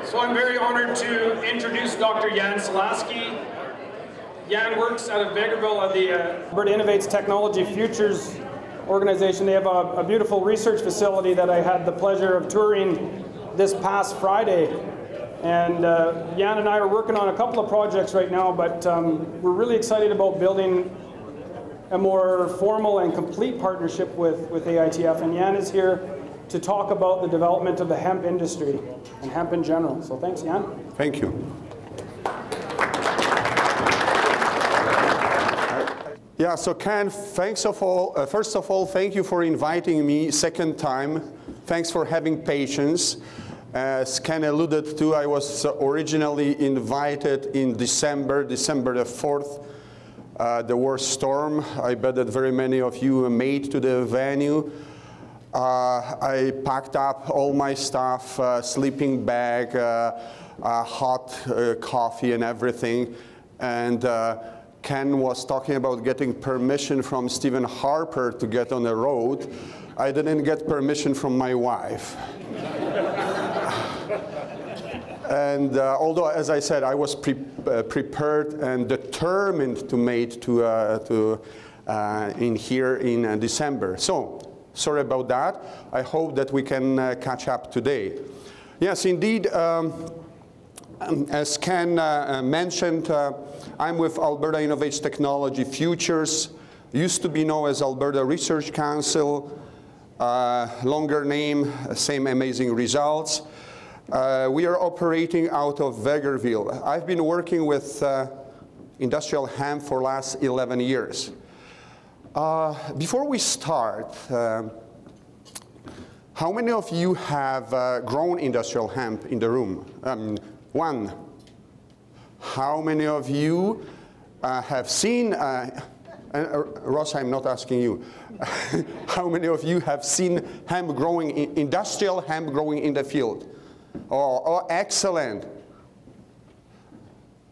So I'm very honored to introduce Dr. Jan Slaski. Jan works out of Vegreville at the Alberta Innovates Technology Futures organization. They have a beautiful research facility that I had the pleasure of touring this past Friday. And Jan and I are working on a couple of projects right now, but we're really excited about building a more formal and complete partnership with AITF. And Jan is here to talk about the development of the hemp industry and hemp in general. So thanks, Jan. Thank you. Yeah, so Ken, thanks of all, first of all, thank you for inviting me second time. Thanks for having patience. As Ken alluded to, I was originally invited in December the 4th. There was storm. I bet that very many of you made to the venue. I packed up all my stuff, sleeping bag, hot coffee and everything. And Ken was talking about getting permission from Stephen Harper to get on the road. I didn't get permission from my wife. And although, as I said, I was prepared and determined to make in here in December. So, sorry about that. I hope that we can catch up today. Yes, indeed, as Ken mentioned, I'm with Alberta Innovates Technology Futures, used to be known as Alberta Research Council, longer name, same amazing results. We are operating out of Vegreville. I've been working with Industrial Hemp for the last 11 years. Before we start, how many of you have grown industrial hemp in the room? One. How many of you have seen, Ross, I'm not asking you, how many of you have seen hemp growing, industrial hemp growing in the field? Oh, excellent.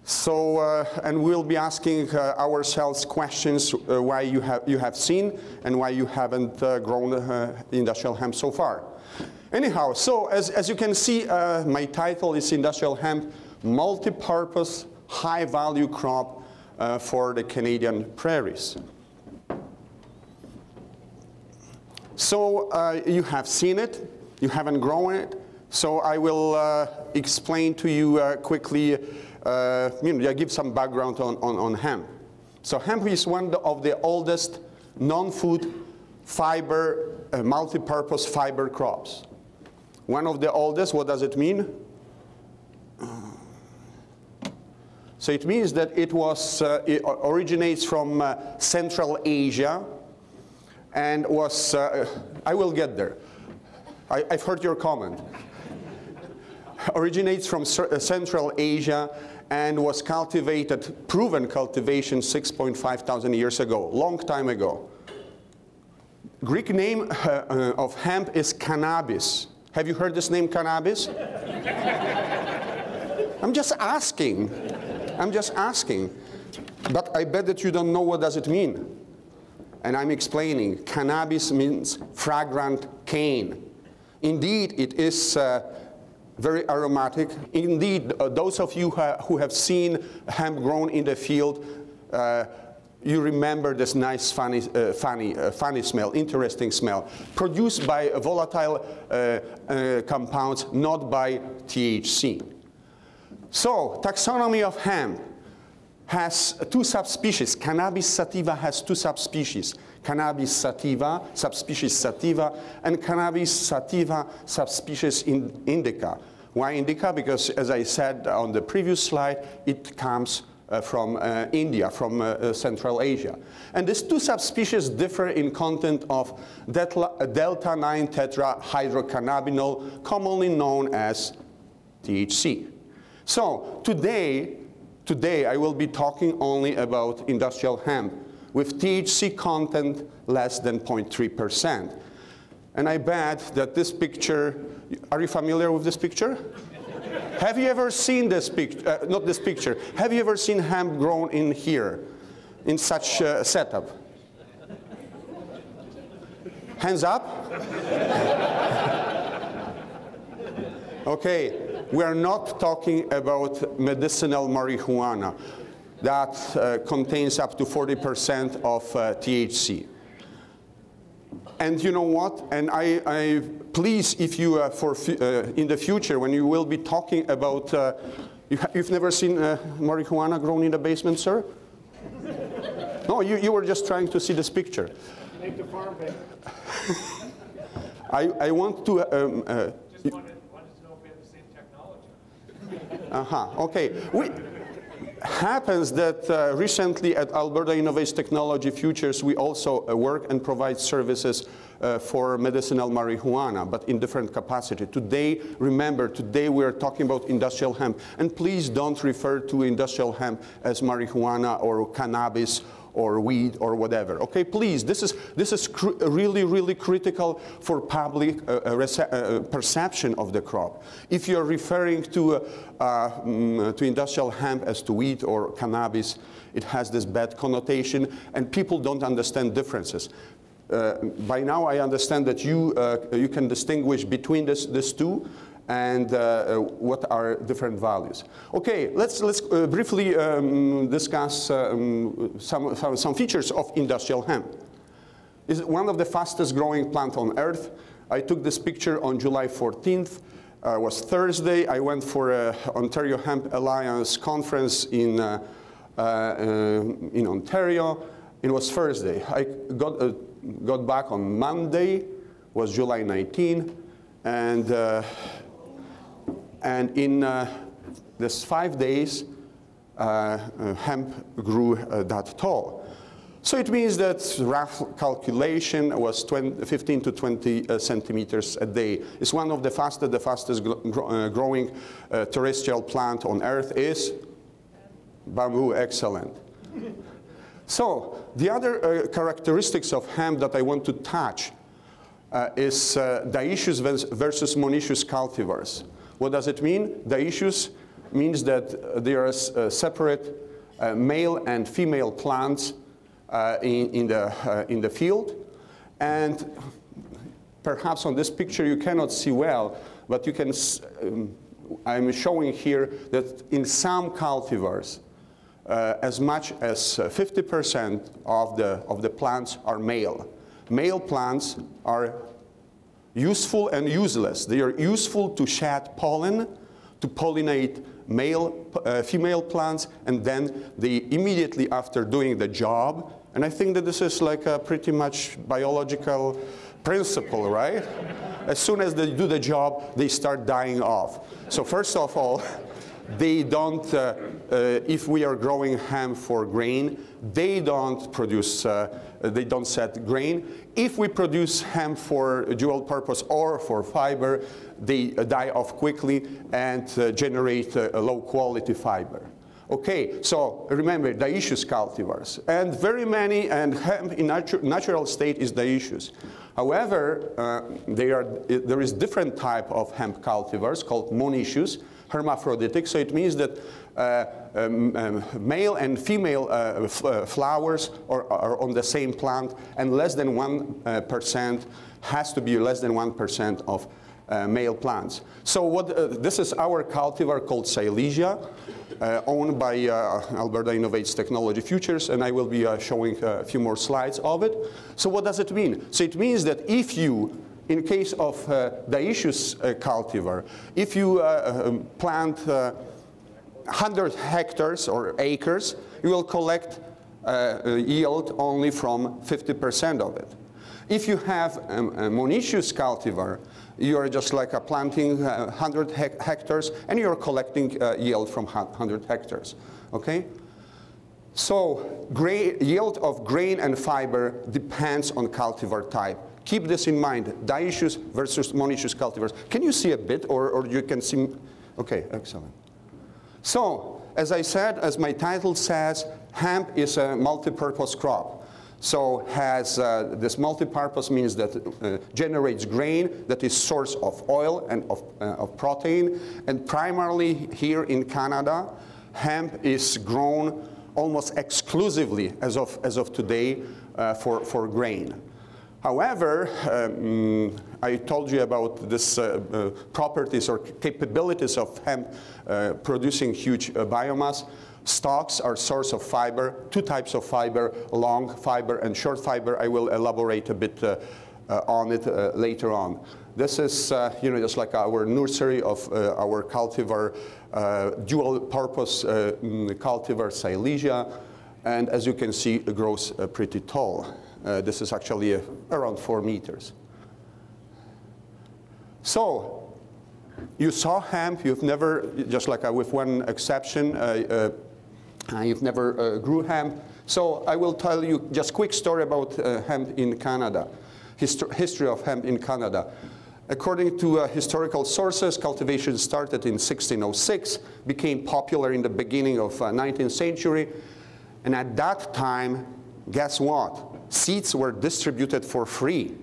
So, and we'll be asking ourselves questions why you have seen and why you haven't grown industrial hemp so far. Anyhow, so as you can see, my title is Industrial Hemp, multi-purpose, high-value crop for the Canadian Prairies. So you have seen it, you haven't grown it, so I will explain to you quickly, give some background on hemp. So hemp is one of the oldest non-food fiber, multi-purpose fiber crops. One of the oldest, what does it mean? So it means that it originates from Central Asia and was, I will get there. I've heard your comment. Originates from Central Asia and was cultivated, proven cultivation 6.5 thousand years ago, long time ago. Greek name of hemp is cannabis. Have you heard this name, cannabis? I'm just asking. I'm just asking. But I bet that you don't know what does it mean. And I'm explaining. Cannabis means fragrant cane. Indeed, it is very aromatic. Indeed, those of you who have seen hemp grown in the field, you remember this nice, funny smell, interesting smell, produced by volatile compounds, not by THC. So, taxonomy of hemp has two subspecies. Cannabis sativa has two subspecies. Cannabis sativa, subspecies sativa, and Cannabis sativa, subspecies indica. Why indica? Because, as I said on the previous slide, it comes from India, from Central Asia. And these two subspecies differ in content of delta-9 tetrahydrocannabinol, commonly known as THC. So today I will be talking only about industrial hemp with THC content less than 0.3%. And I bet that this picture, are you familiar with this picture? Have you ever seen this picture, not this picture, have you ever seen hemp grown in here, in such a setup? Hands up? Okay, we are not talking about medicinal marijuana that contains up to 40% of THC. And you know what? And I please, if you in the future, when you will be talking about, you've never seen marijuana grown in the basement, sir? No, you were just trying to see this picture. Make the farm big. I want to. Just wanted to know if we have the same technology. Okay. Happens that recently at Alberta Innovates Technology Futures, we also work and provide services for medicinal marijuana, but in different capacity. Today, remember, today we are talking about industrial hemp. And please don't refer to industrial hemp as marijuana or cannabis or weed or whatever. Okay, please, this is really, really critical for public perception of the crop. If you're referring to industrial hemp as to weed or cannabis, it has this bad connotation, and people don't understand differences. By now, I understand that you can distinguish between these two, and what are different values. Okay, let's briefly discuss some features of industrial hemp. It's one of the fastest growing plants on earth. I took this picture on July 14th. It was Thursday. I went for an Ontario Hemp Alliance conference in Ontario. It was Thursday. I got back on Monday, was July 19, and in this 5 days, hemp grew that tall. So it means that rough calculation was 15 to 20 centimeters a day. It's one of the fastest growing terrestrial plant on earth is bamboo. Excellent. So the other characteristics of hemp that I want to touch is dioecious versus monoecious cultivars. What does it mean? Dioecious means that there are separate male and female plants in the field. And perhaps on this picture you cannot see well, but you can, I'm showing here that in some cultivars, as much as 50% of the plants are male. Male plants are useful and useless. They are useful to shed pollen, to pollinate female plants, and then they immediately after doing the job, and I think that this is like a pretty much biological principle, right? As soon as they do the job, they start dying off. So first of all, they don't, if we are growing hemp for grain, they don't produce, they don't set grain. If we produce hemp for dual purpose or for fiber, they die off quickly and generate a low quality fiber. Okay, so remember, dioecious cultivars, and very many, and hemp in natural state is dioecious. However, there is different type of hemp cultivars called monoecious, hermaphroditic, so it means that male and female flowers are on the same plant, and less than 1% has to be less than 1% of male plants. So this is our cultivar called Silesia, owned by Alberta Innovates Technology Futures, and I will be showing a few more slides of it. So what does it mean? So it means that if you, in case of dioecious cultivar, if you plant 100 hectares or acres, you will collect yield only from 50% of it. If you have a monoecious cultivar, you are just like planting 100 hectares, and you are collecting yield from 100 hectares. Okay? So yield of grain and fiber depends on cultivar type. Keep this in mind, dioecious versus monoecious cultivars. Can you see a bit, or you can see? Okay, excellent. So, as I said, as my title says, hemp is a multi-purpose crop. So has this multi-purpose means that generates grain that is source of oil and of protein. And primarily here in Canada, hemp is grown almost exclusively as of today for grain. However, I told you about this properties or capabilities of hemp producing huge biomass. Stalks are source of fiber, two types of fiber, long fiber and short fiber. I will elaborate a bit on it later on. This is, just like our nursery of our cultivar, dual-purpose cultivar Silesia, and as you can see, it grows pretty tall. This is actually around 4 meters. So, you saw hemp. You've never, just like with one exception, you've never grew hemp. So I will tell you just a quick story about hemp in Canada, history of hemp in Canada. According to historical sources, cultivation started in 1606, became popular in the beginning of 19th century, and at that time, guess what? Seeds were distributed for free.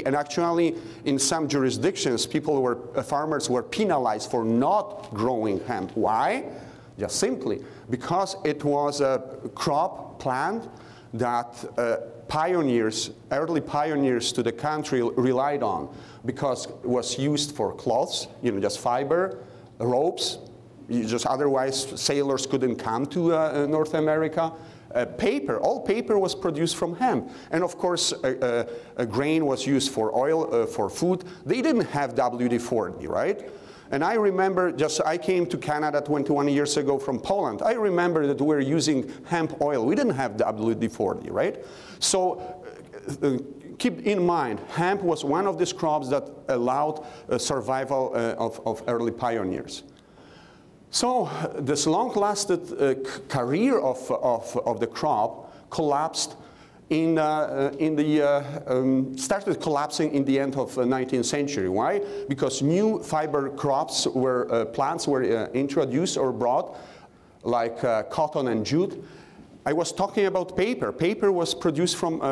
And actually, in some jurisdictions, farmers were penalized for not growing hemp. Why? Just simply because it was a crop plant that early pioneers to the country relied on, because it was used for cloths, just fiber, ropes. Otherwise, sailors couldn't come to North America. Paper, all paper was produced from hemp. And of course, a grain was used for oil, for food. They didn't have WD-40, right? And I remember, I came to Canada 21 years ago from Poland. I remember that we were using hemp oil. We didn't have WD-40, right? So keep in mind, hemp was one of these crops that allowed survival of early pioneers. So this long-lasted career of the crop collapsed started collapsing in the end of the 19th century. Why? Because new fiber crops plants were introduced or brought, like cotton and jute. I was talking about paper. Paper was produced from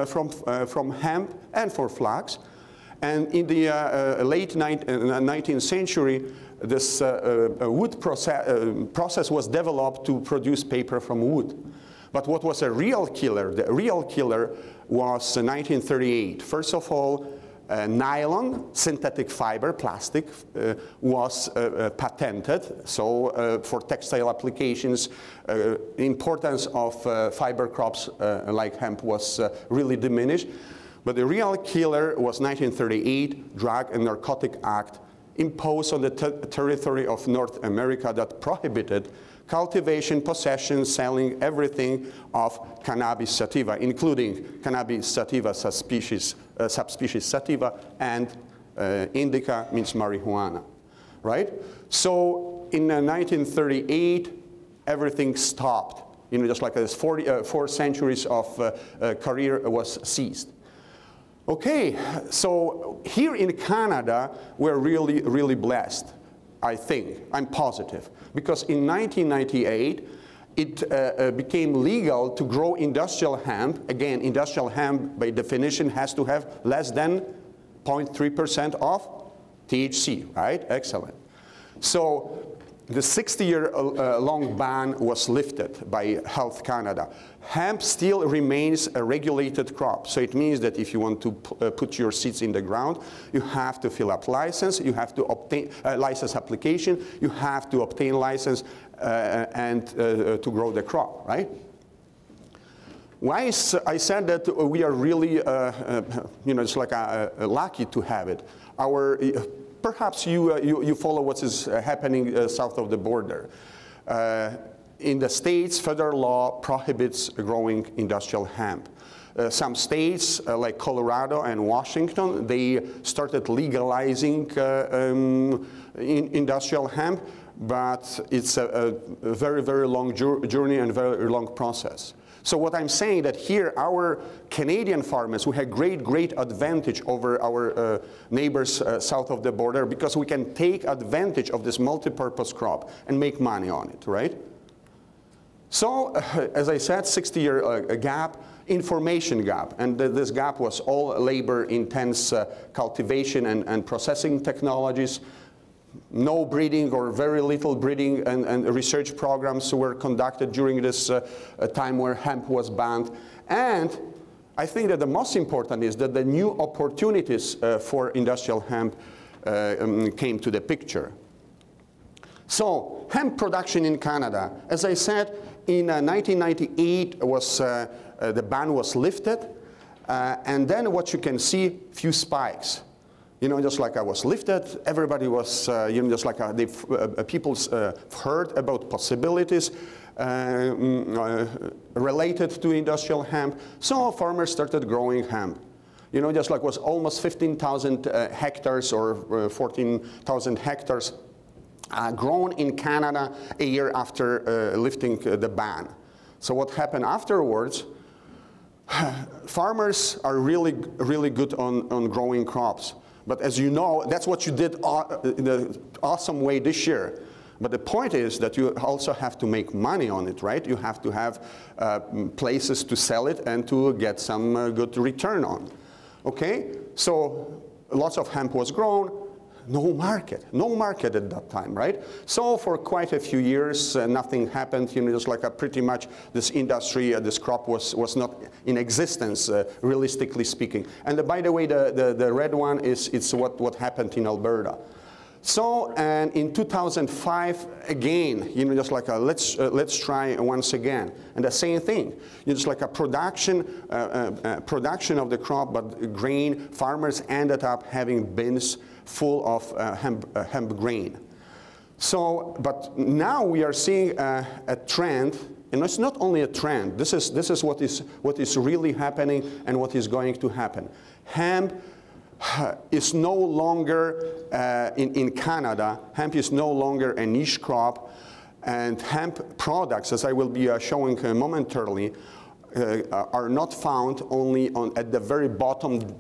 hemp and for flax. And in the late 19th century, this wood process was developed to produce paper from wood. But what was a real killer? The real killer was 1938. First of all, nylon, synthetic fiber, plastic, was patented. So for textile applications, importance of fiber crops like hemp was really diminished. But the real killer was 1938 Drug and Narcotic Act imposed on the territory of North America that prohibited cultivation, possession, selling, everything of cannabis sativa, including cannabis sativa subspecies sativa, and indica means marijuana, right? So in 1938, everything stopped. Just like this 4 centuries of career was seized. Okay, so here in Canada, we're really, really blessed, I think. I'm positive. Because in 1998, it became legal to grow industrial hemp. Again, industrial hemp, by definition, has to have less than 0.3% of THC, right? Excellent. So the 60-year-long ban was lifted by Health Canada. Hemp still remains a regulated crop. So it means that if you want to put your seeds in the ground, you have to fill up license, you have to obtain license application, you have to obtain license and to grow the crop, right? Why I said that we are really, it's like lucky to have it. Perhaps you follow what is happening south of the border. In the States, federal law prohibits growing industrial hemp. Some states, like Colorado and Washington, they started legalizing industrial hemp, but it's a very, very long journey and very long process. So what I'm saying that here, our Canadian farmers, we have great advantage over our neighbors south of the border, because we can take advantage of this multi-purpose crop and make money on it, right? So, as I said, 60-year gap, information gap, and this gap was all labor-intense cultivation and processing technologies. No breeding or very little breeding and research programs were conducted during this time where hemp was banned. And I think that the most important is that the new opportunities for industrial hemp came to the picture. So, hemp production in Canada, as I said, in 1998 was, the ban was lifted, and then what you can see, few spikes. You know, just like I was lifted, everybody was, you know, just like people heard about possibilities related to industrial hemp, so farmers started growing hemp. You know, just like was almost 15,000 hectares or 14,000 hectares grown in Canada a year after lifting the ban. So what happened afterwards, farmers are really good on growing crops. But as you know, that's what you did in an awesome way this year. But the point is that you also have to make money on it, right? You have to have places to sell it and to get some good return on. Okay? So lots of hemp was grown. No market at that time, right? So for quite a few years, nothing happened. You know, just like pretty much this industry, this crop was not in existence, realistically speaking. And by the way, the red one it's what happened in Alberta. So, and in 2005, again, you know, just like let's try once again, and the same thing. You know, just like a production of the crop, but grain. Farmers ended up having bins full of hemp grain. So, but now we are seeing a trend, and it's not only a trend. This is what is really happening and what is going to happen. Hemp is no longer in Canada. Hemp is no longer a niche crop, and hemp products, as I will be showing momentarily, are not found only at the very bottom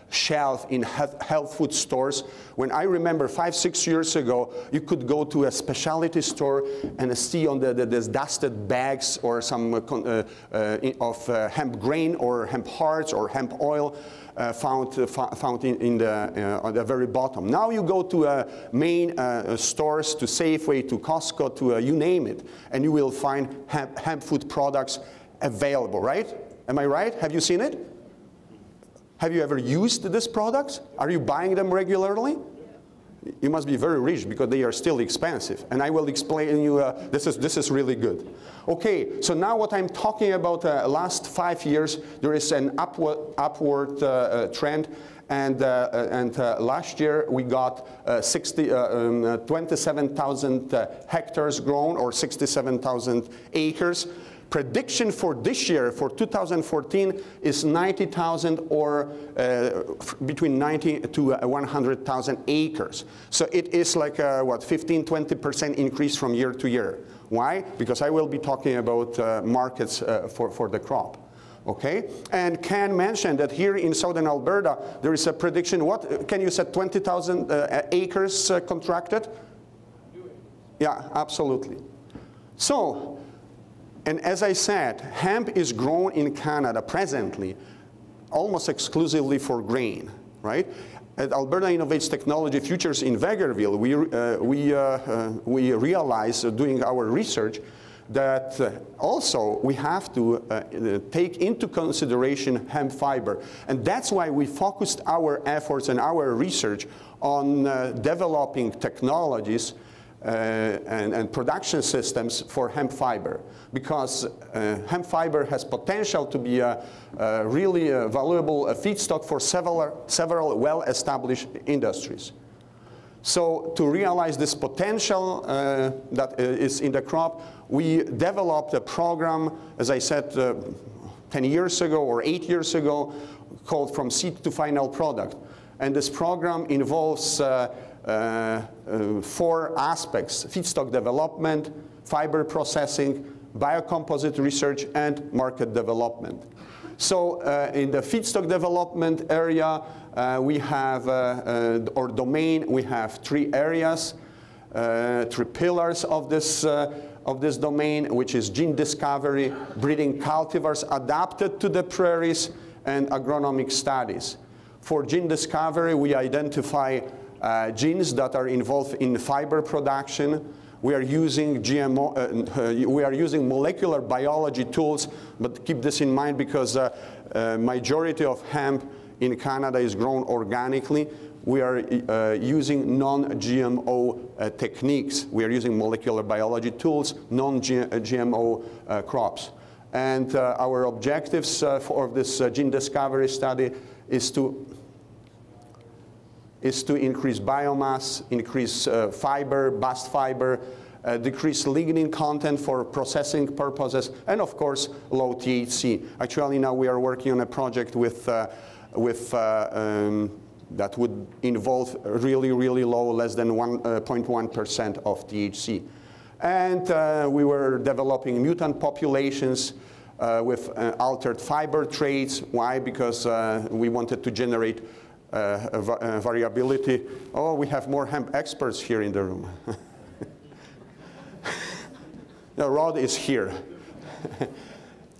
shelf in health food stores. When I remember 5-6 years ago, you could go to a specialty store and see on these dusted bags or some of hemp grain or hemp hearts or hemp oil found on the very bottom. Now you go to main stores, to Safeway, to Costco, to you name it, and you will find hemp food products available, right? Am I right? Have you seen it? Have you ever used these products? Are you buying them regularly? You must be very rich because they are still expensive. And I will explain you, this is really good. Okay, so now what I'm talking about last 5 years, there is an upward trend. And last year we got 27,000 hectares grown, or 67,000 acres. Prediction for this year, for 2014, is 90,000 or between 90 to 100,000 acres. So it is like a, what, 15–20% increase from year to year. Why? Because I will be talking about markets for the crop. Okay? And Ken mentioned that here in southern Alberta, there is a prediction, what, Ken, you said 20,000 acres contracted? Yeah, absolutely. So, and as I said, hemp is grown in Canada presently almost exclusively for grain, right? At Alberta Innovates Technology Futures in Vegreville, we realized doing our research that also we have to take into consideration hemp fiber. And that's why we focused our efforts and our research on developing technologies and production systems for hemp fiber, because hemp fiber has potential to be a really valuable feedstock for several well-established industries. So to realize this potential that is in the crop, we developed a program, as I said, 10 years ago or 8 years ago, called From Seed to Final Product. And this program involves 4 aspects: feedstock development, fiber processing, biocomposite research, and market development. So in the feedstock development area, we have, or domain, we have 3 areas, 3 pillars of this domain, which is gene discovery, breeding cultivars adapted to the prairies, and agronomic studies. For gene discovery, we identify genes that are involved in fiber production. We are using we are using molecular biology tools, but keep this in mind because majority of hemp in Canada is grown organically. We are using non-GMO techniques. We are using molecular biology tools, non-GMO crops. And our objectives for this gene discovery study is to increase biomass, increase fiber, bast fiber, decrease lignin content for processing purposes, and of course, low THC. Actually, now we are working on a project with that would involve really, really low, less than 1.1% of THC. And we were developing mutant populations with altered fiber traits. Why? Because we wanted to generate variability. Oh, we have more hemp experts here in the room. The Rod is here.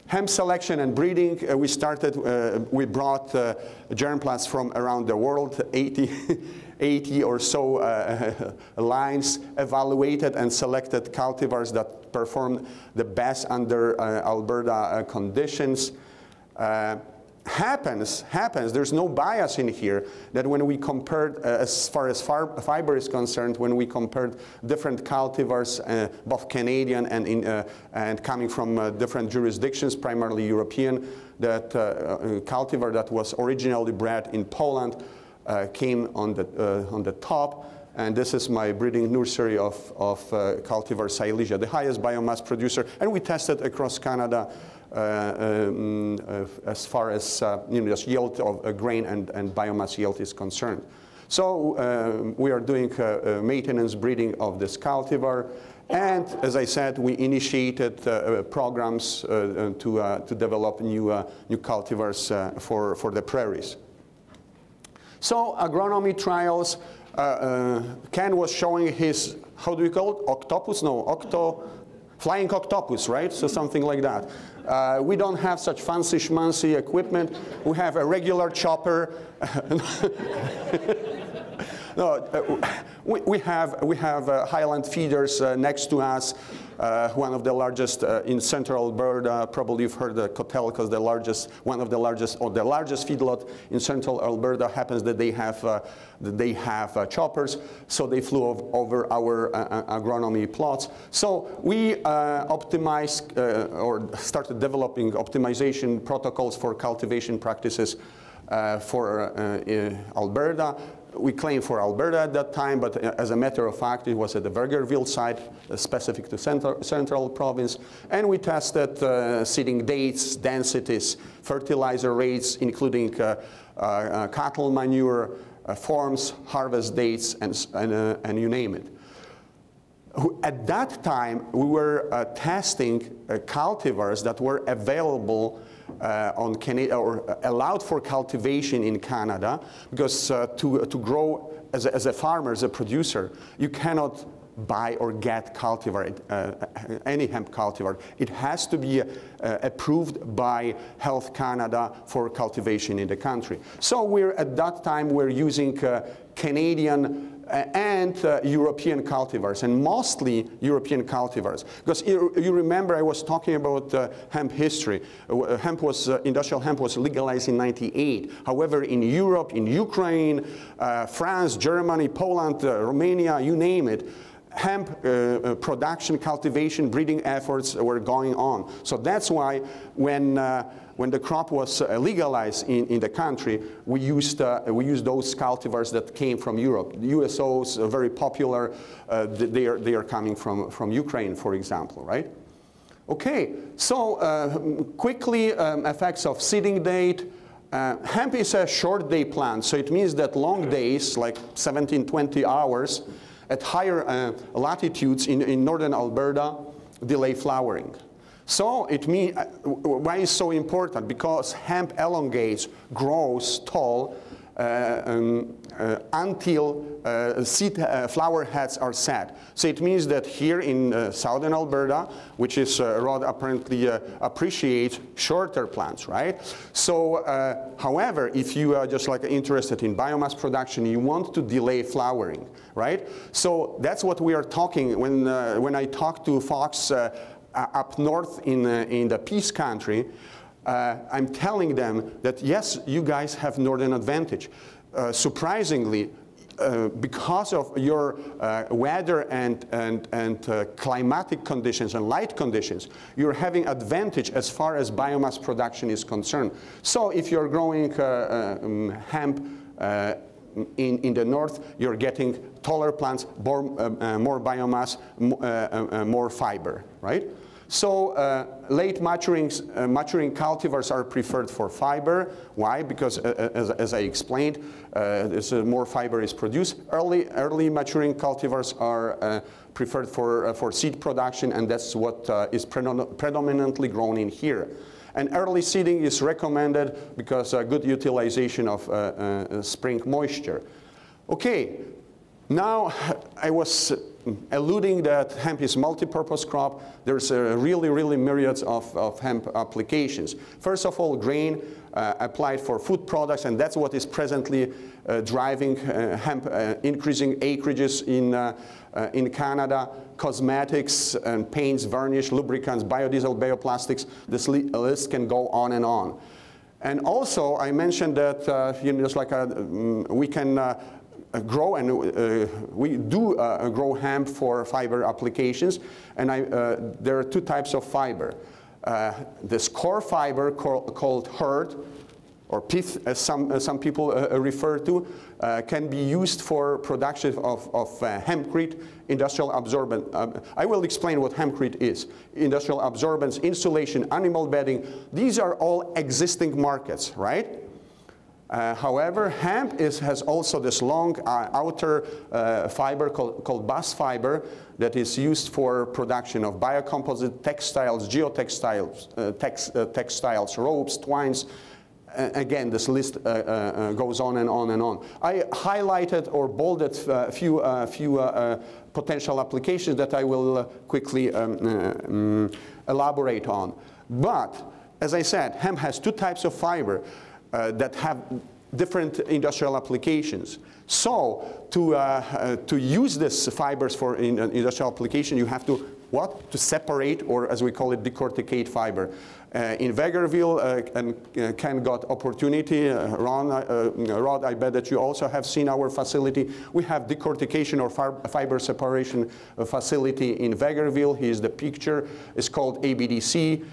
Hemp selection and breeding, we brought germplasms from around the world, 80 or so lines, evaluated and selected cultivars that performed the best under Alberta conditions. Happens, there's no bias in here, that when we compared, as far as fiber is concerned, when we compared different cultivars, both Canadian and coming from different jurisdictions, primarily European, that cultivar that was originally bred in Poland came on the top. And this is my breeding nursery of cultivar Silesia, the highest biomass producer. And we tested across Canada as far as just yield of grain and biomass yield is concerned. So we are doing maintenance breeding of this cultivar. And as I said, we initiated programs to develop new cultivars for the prairies. So agronomy trials. Ken was showing his, how do we call it? Octopus? No, flying octopus, right? So something like that. We don't have such fancy schmancy equipment. We have a regular chopper. No, we have Highland feeders next to us. One of the largest in central Alberta. Probably you've heard the Cotelca's, the largest, one of the largest, or the largest feedlot in central Alberta. Happens that they have choppers, so they flew over our agronomy plots. So we optimized or started developing optimization protocols for cultivation practices for Alberta. We claimed for Alberta at that time, but as a matter of fact, it was at the Vergerville site, specific to central province. And we tested seeding dates, densities, fertilizer rates, including cattle manure, forms, harvest dates, and you name it. At that time, we were testing cultivars that were available on Canada, or allowed for cultivation in Canada, because to grow as a farmer, as a producer, you cannot buy or get cultivar, any hemp cultivar. It has to be approved by Health Canada for cultivation in the country. So at that time we're using Canadian and European cultivars, and mostly European cultivars. Because you remember I was talking about hemp history. Industrial hemp was legalized in '98. However, in Europe, in Ukraine, France, Germany, Poland, Romania, you name it, hemp production, cultivation, breeding efforts were going on. So that's why when the crop was legalized in the country, we used those cultivars that came from Europe. The USOs are very popular. They are coming from Ukraine, for example, right? Okay, so quickly, effects of seeding date. Hemp is a short day plant, so it means that long days, like 17, 20 hours, at higher latitudes in northern Alberta, delay flowering. So it means, why is so important? Because hemp elongates, grows tall until seed flower heads are set. So it means that here in southern Alberta, which is Rod apparently appreciates shorter plants, right? So, however, if you are just like interested in biomass production, you want to delay flowering, right? So that's what we are talking when I talk to folks up north in the Peace Country. I'm telling them that yes, you guys have northern advantage. Surprisingly, because of your weather and climatic conditions and light conditions, you're having advantage as far as biomass production is concerned. So if you're growing hemp in the north, you're getting taller plants, more biomass, more fiber, right? So late maturing cultivars are preferred for fiber. Why? Because as I explained, more fiber is produced. Early maturing cultivars are preferred for seed production, and that's what is predominantly grown in here. And early seeding is recommended because good utilization of spring moisture. Okay, now I was alluding that hemp is multi-purpose crop. There's really myriads of hemp applications. First of all, grain applied for food products, and that's what is presently driving hemp, increasing acreages in Canada. Cosmetics and paints, varnish, lubricants, biodiesel, bioplastics. This list can go on and on. And also, I mentioned that you know, just like we can grow, and we do grow hemp for fiber applications, and there are two types of fiber. This core fiber called hurd, or pith as some people refer to, can be used for production of hempcrete, industrial absorbent. I will explain what hempcrete is. Industrial absorbents, insulation, animal bedding, these are all existing markets, right? However, hemp has also this long outer fiber called bast fiber that is used for production of biocomposite textiles, geotextiles, textiles, ropes, twines. Again, this list goes on and on and on. I highlighted or bolded a few potential applications that I will quickly elaborate on. But, as I said, hemp has two types of fiber that have different industrial applications. So to use these fibers for industrial application, you have to what? To separate, or as we call it, decorticate fiber. In Vegreville, and Ken got opportunity. Rod, I bet that you also have seen our facility. We have decortication or fiber separation facility in Vegreville. Here's the picture. It's called ABDC,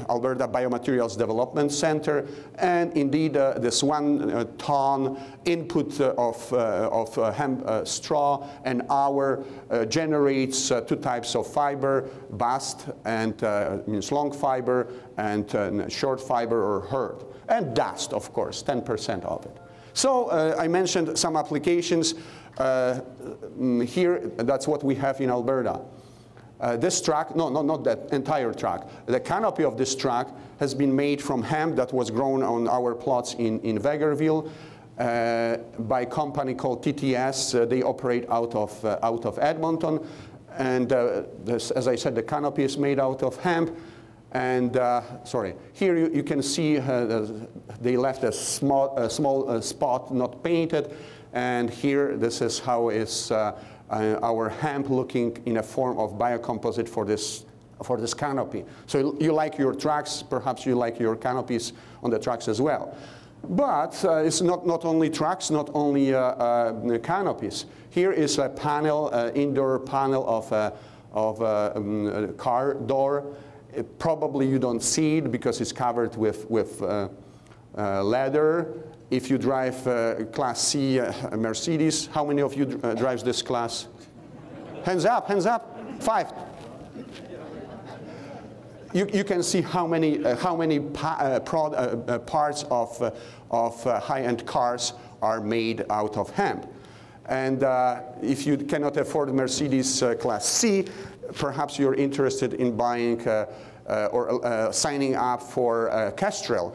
Alberta Biomaterials Development Center. And indeed, this 1 ton input of hemp straw an hour generates two types of fiber, bast and means long fiber, and short fiber or hurd, and dust, of course, 10% of it. So I mentioned some applications. Here, that's what we have in Alberta. This track, no, not that entire track. The canopy of this track has been made from hemp that was grown on our plots in Vegreville by a company called TTS. They operate out of Edmonton. And as I said, the canopy is made out of hemp. And sorry, here you can see they left a small spot not painted. And here, this is how is our hemp looking in a form of biocomposite for this canopy. So you like your tracks, perhaps you like your canopies on the tracks as well. But it's not only tracks, not only canopies. Here is a panel, indoor panel of a car door. Probably you don't see it because it's covered with leather. If you drive Class C Mercedes, how many of you drives this class? Hands up, hands up. 5. You can see how many parts of high-end cars are made out of hemp. And if you cannot afford Mercedes Class C, perhaps you're interested in buying or signing up for Kestrel.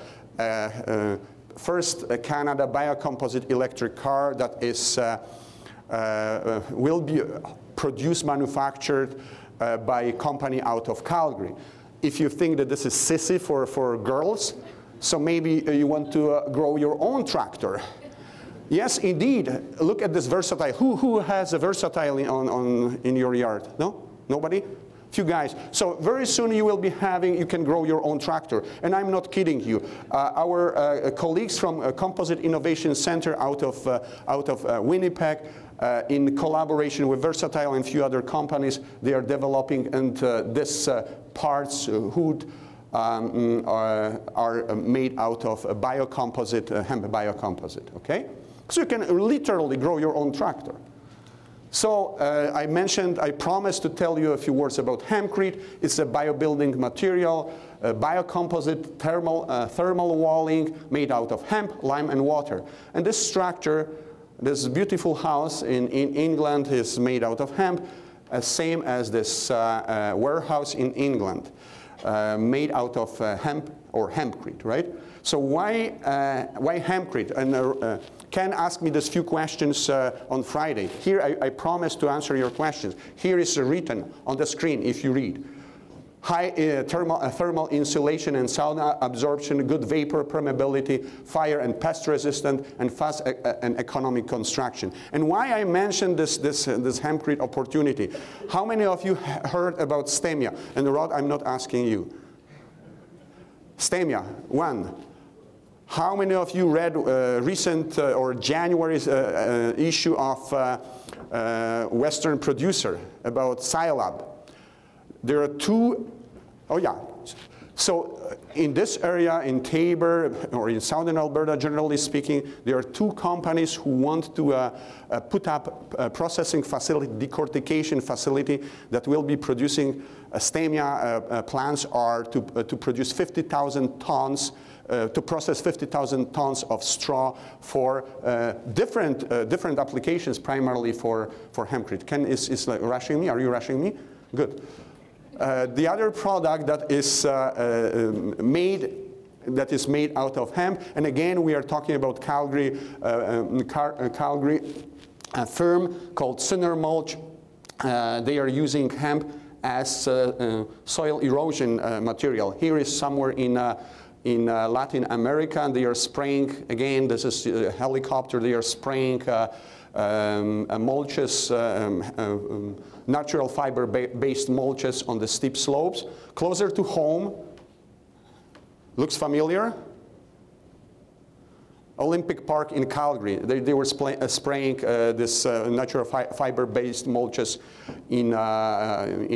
first Canada biocomposite electric car that is, will be produced, manufactured by a company out of Calgary. If you think that this is sissy for girls, so maybe you want to grow your own tractor. Yes, indeed. Look at this versatile. Who has a versatile in your yard? No? Nobody? Few guys. So very soon you will be having, you can grow your own tractor. And I'm not kidding you. Our colleagues from Composite Innovation Center out of Winnipeg, in collaboration with Versatile and a few other companies, they are developing, and this parts, hood, are made out of a biocomposite, hemp biocomposite, okay? So you can literally grow your own tractor. So I promised to tell you a few words about Hempcrete. It's a biobuilding material, a biocomposite thermal walling made out of hemp, lime, and water. And this structure, this beautiful house in England is made out of hemp, same as this warehouse in England, made out of hemp or Hempcrete, right? So why Hempcrete? And Ken asked me these few questions on Friday. Here I promised to answer your questions. Here is written on the screen if you read. High thermal insulation and sound absorption, good vapor permeability, fire and pest resistant, and fast and economic construction. And why I mentioned this Hempcrete opportunity? How many of you heard about stemia? And Rod, I'm not asking you. Stemia, one. How many of you read recent or January's issue of Western Producer about Scilab? There are two, oh yeah. So in this area, in Tabor, or in southern Alberta, generally speaking, there are two companies who want to put up a processing facility, decortication facility that will be producing stemia. Plants are to produce 50,000 tons, to process 50,000 tons of straw for different applications, primarily for Hempcrete. Ken is like rushing me. Are you rushing me? Good. The other product that is made out of hemp, and again we are talking about Calgary, a firm called Hemp Mulch. They are using hemp as soil erosion material. Here is somewhere in Latin America, and they are spraying, again, this is a helicopter, they are spraying mulches, natural fiber-based mulches on the steep slopes. Closer to home, looks familiar? Olympic Park in Calgary. They were spraying this natural fiber-based mulches in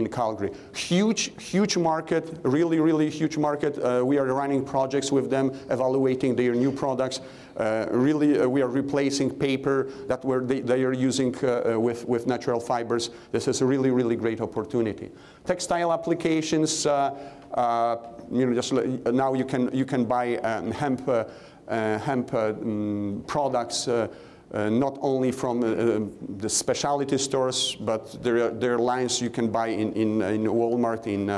Calgary. Huge market, really huge market. We are running projects with them, evaluating their new products. We are replacing paper that they are using with natural fibers. This is a really great opportunity. Textile applications. Just now you can buy hemp products not only from the specialty stores, but there are lines you can buy in Walmart, in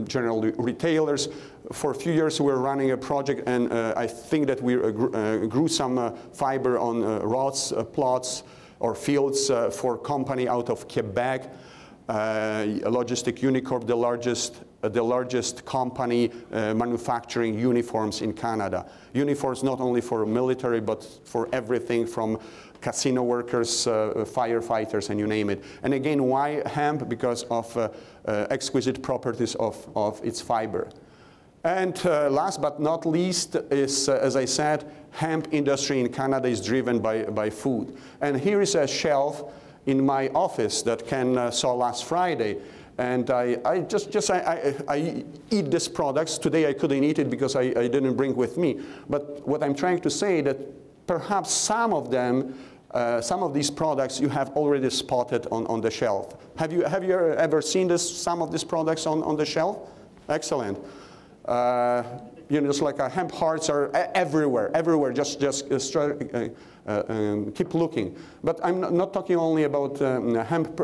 general retailers. For a few years we were running a project, and I think that we grew some fiber on rods, plots, or fields for a company out of Quebec, Logistic Unicorp, the largest company manufacturing uniforms in Canada. Uniforms not only for military, but for everything from casino workers, firefighters, and you name it. And again, why hemp? Because of exquisite properties of its fiber. And last but not least is, as I said, hemp industry in Canada is driven by food. And here is a shelf in my office that Ken saw last Friday. And I eat these products. Today I couldn't eat it because I didn't bring with me. But what I'm trying to say that perhaps some of them, some of these products you have already spotted on the shelf. Have you ever seen some of these products on the shelf? Excellent. You know, just like hemp hearts are everywhere. Just keep looking. But I'm not talking only about hemp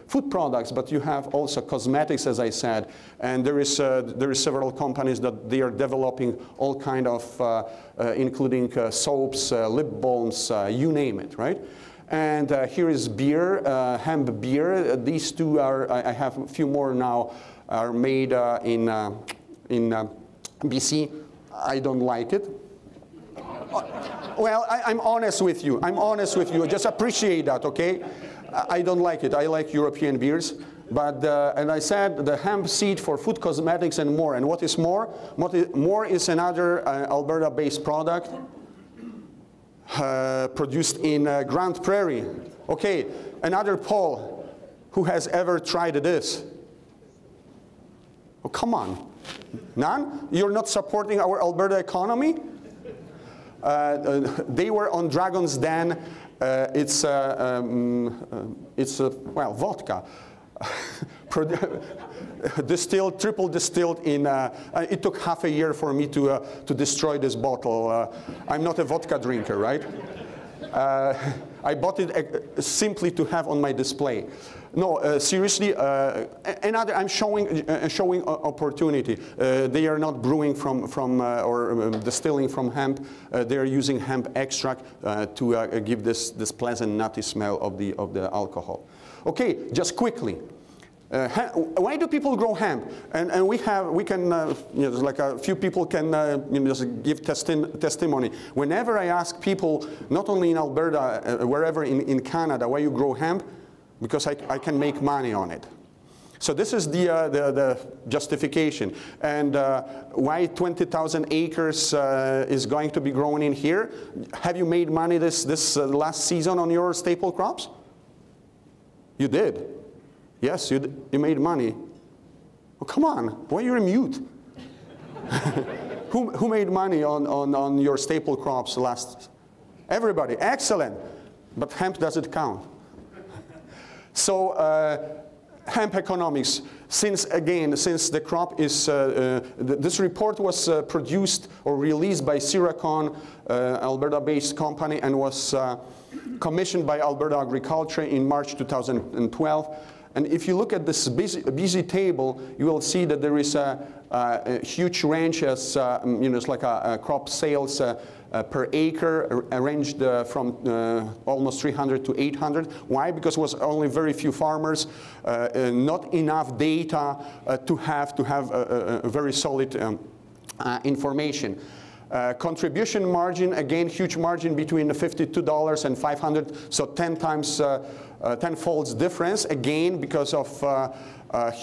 food products, but you have also cosmetics, as I said, and there is several companies that they are developing all kind of, including soaps, lip balms, you name it, right? And here is beer, hemp beer. These two are, I have a few more now, are made in BC. I don't like it. Well, I'm honest with you. I'm honest with you. Just appreciate that, okay? I don't like it. I like European beers. But, and I said the hemp seed for food, cosmetics, and more. And what is more? More is another Alberta-based product produced in Canadian Prairies. Okay, another poll. Who has ever tried this? Oh, come on. None? You're not supporting our Alberta economy? They were on Dragon's Den. It's well, vodka. Distilled, triple distilled in, it took half a year for me to destroy this bottle. I'm not a vodka drinker, right? I bought it simply to have on my display. No, seriously, I'm showing opportunity. They are not brewing or distilling from hemp. They are using hemp extract to give this pleasant nutty smell of the alcohol. Okay, just quickly. Why do people grow hemp? And we can, you know, like a few people can you know, just give testimony. Whenever I ask people, not only in Alberta, wherever in Canada, why you grow hemp, because I can make money on it. So this is the justification. And why 20,000 acres is going to be grown in here? Have you made money this last season on your staple crops? You did. Yes, you made money. Oh, come on, why are you mute? Who made money on your staple crops last? Everybody, excellent. But hemp doesn't count. So hemp economics, since the crop is, this report was produced or released by Siracon, Alberta-based company, and was commissioned by Alberta Agriculture in March 2012. And if you look at this busy table, you will see that there is a huge range as, you know, it's like a crop sales per acre, ranged from almost 300 to 800. Why? Because it was only very few farmers, not enough data to have a very solid information. Contribution margin, again, huge margin between $52 and $500, so 10 times, tenfolds difference, again, because of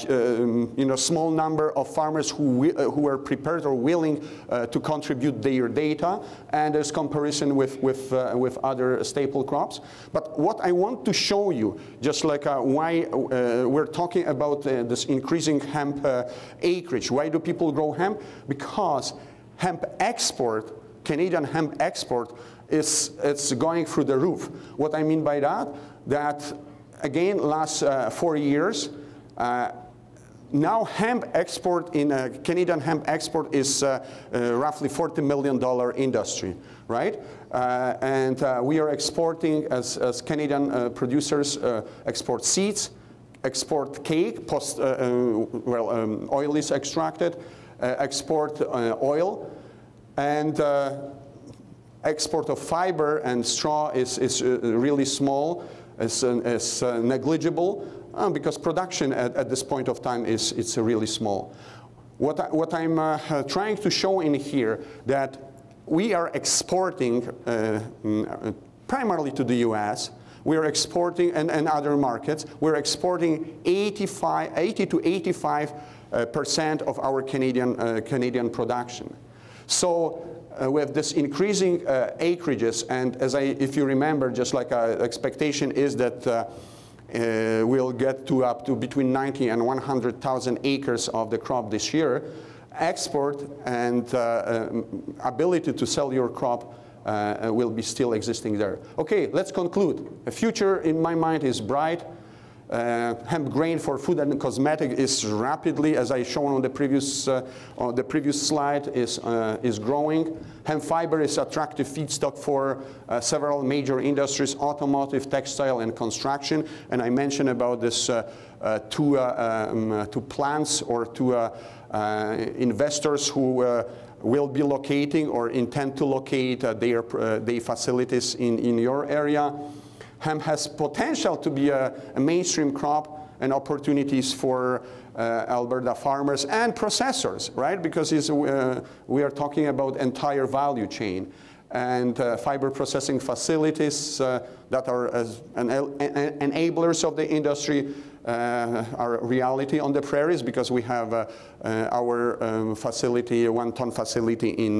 you know, small number of farmers who were prepared or willing to contribute their data, and there's comparison with other staple crops. But what I want to show you, just like why we're talking about this increasing hemp acreage, why do people grow hemp? Because hemp export, Canadian hemp export, it's going through the roof. What I mean by that, again, last 4 years, now hemp export Canadian hemp export is roughly $40 million industry, right? And we are exporting, as Canadian producers, export seeds, export cake, oil is extracted, export oil, and export of fiber and straw is really small, is negligible, because production at this point of time it's really small. What I'm trying to show in here, that we are exporting primarily to the US, we are exporting, and other markets, we're exporting 80 to 85% of our Canadian production. So with this increasing acreages, and if you remember, just like expectation is that we'll get up to between 90 and 100,000 acres of the crop this year, export and ability to sell your crop will be still existing there. Okay, let's conclude. The future in my mind is bright. Hemp grain for food and cosmetic is rapidly, as I shown on the previous slide, is growing. Hemp fiber is attractive feedstock for several major industries: automotive, textile, and construction. And I mentioned about this two plants or two investors who will be locating or intend to locate their facilities in your area. Hemp has potential to be a mainstream crop and opportunities for Alberta farmers and processors, right? Because we are talking about entire value chain. And fiber processing facilities that are enablers of the industry are a reality on the prairies, because we have our facility, 1 ton facility in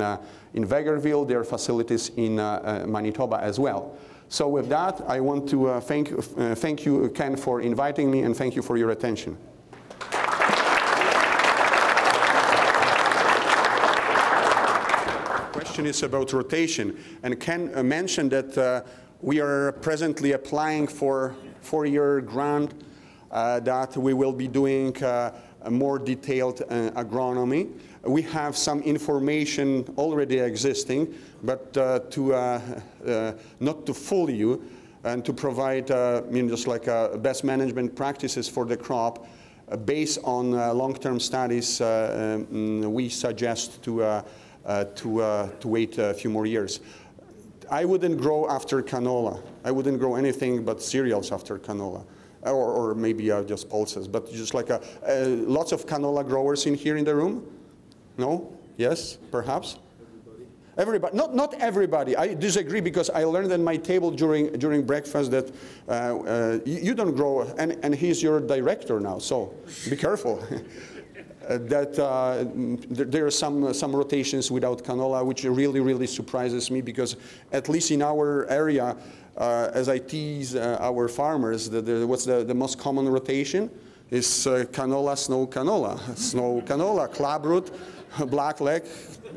Vegreville, their facilities in Manitoba as well. So with that, I want to thank you, Ken, for inviting me, and thank you for your attention. The question is about rotation, and Ken mentioned that we are presently applying for a 4-year grant that we will be doing a more detailed agronomy. We have some information already existing, but not to fool you and to provide just like best management practices for the crop based on long-term studies, we suggest to wait a few more years. I wouldn't grow after canola. I wouldn't grow anything but cereals after canola. Or maybe just pulses, but just like lots of canola growers in here in the room? No? Yes? Perhaps? Everybody. Not everybody. I disagree, because I learned at my table during breakfast that you don't grow, and he's your director now, so be careful. That there are some rotations without canola, which really surprises me, because at least in our area, as I tease our farmers, what's the most common rotation is canola, snow canola, clubroot, blackleg,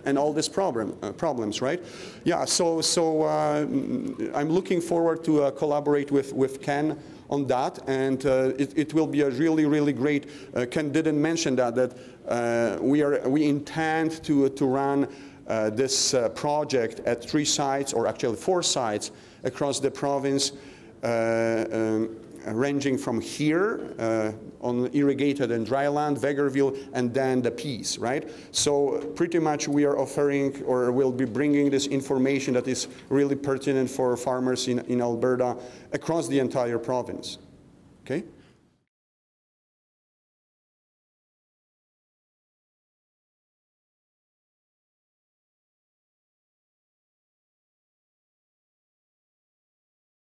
and all these problems, right? Yeah, so I'm looking forward to collaborate with Ken on that, and it will be a really great. Ken didn't mention that we intend to run this project at 3 sites, or actually 4 sites across the province, ranging from here on irrigated and dry land, Vegreville, and then the Peace, right? So pretty much we are offering, or will be bringing, this information that is really pertinent for farmers in Alberta across the entire province, okay?